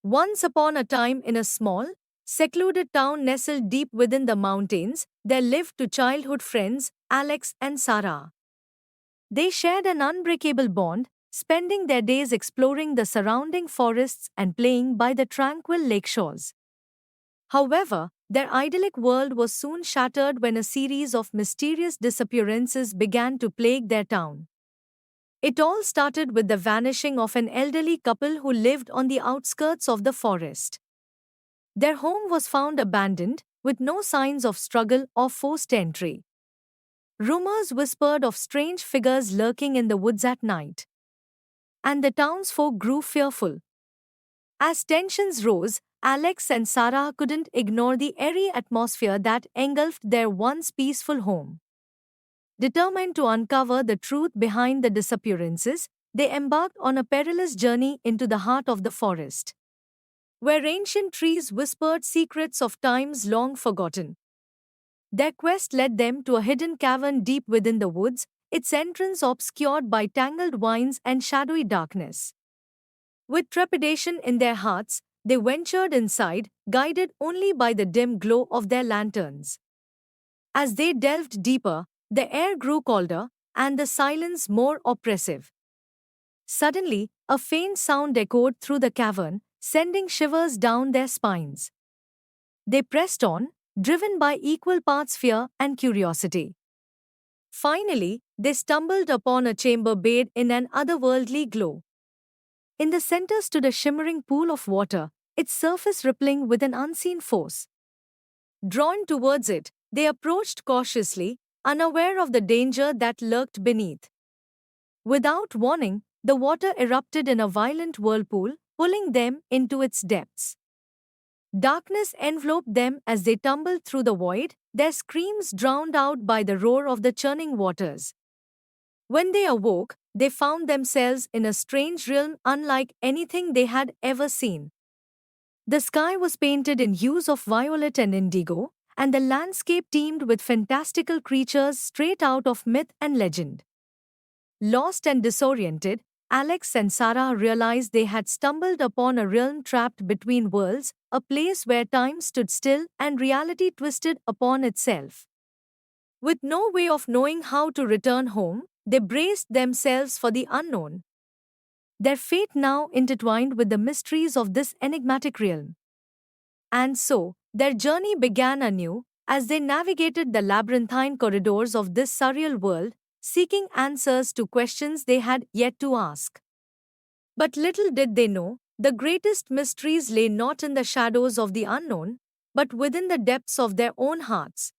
Once upon a time, in a small, secluded town nestled deep within the mountains, there lived two childhood friends, Alex and Sarah. They shared an unbreakable bond, spending their days exploring the surrounding forests and playing by the tranquil lake shores. However, their idyllic world was soon shattered when a series of mysterious disappearances began to plague their town. It all started with the vanishing of an elderly couple who lived on the outskirts of the forest. Their home was found abandoned, with no signs of struggle or forced entry. Rumors whispered of strange figures lurking in the woods at night, and the townsfolk grew fearful. As tensions rose, Alex and Sarah couldn't ignore the eerie atmosphere that engulfed their once peaceful home. Determined to uncover the truth behind the disappearances, they embarked on a perilous journey into the heart of the forest, where ancient trees whispered secrets of times long forgotten. Their quest led them to a hidden cavern deep within the woods, its entrance obscured by tangled vines and shadowy darkness. With trepidation in their hearts, they ventured inside, guided only by the dim glow of their lanterns. As they delved deeper, the air grew colder, and the silence more oppressive. Suddenly, a faint sound echoed through the cavern, sending shivers down their spines. They pressed on, driven by equal parts fear and curiosity. Finally, they stumbled upon a chamber bathed in an otherworldly glow. In the center stood a shimmering pool of water, its surface rippling with an unseen force. Drawn towards it, they approached cautiously, unaware of the danger that lurked beneath. Without warning, the water erupted in a violent whirlpool, pulling them into its depths. Darkness enveloped them as they tumbled through the void, their screams drowned out by the roar of the churning waters. When they awoke, they found themselves in a strange realm unlike anything they had ever seen. The sky was painted in hues of violet and indigo, and the landscape teemed with fantastical creatures straight out of myth and legend. Lost and disoriented, Alex and Sarah realized they had stumbled upon a realm trapped between worlds, a place where time stood still and reality twisted upon itself. With no way of knowing how to return home, they braced themselves for the unknown, their fate now intertwined with the mysteries of this enigmatic realm. And so, their journey began anew, as they navigated the labyrinthine corridors of this surreal world, seeking answers to questions they had yet to ask. But little did they know, the greatest mysteries lay not in the shadows of the unknown, but within the depths of their own hearts.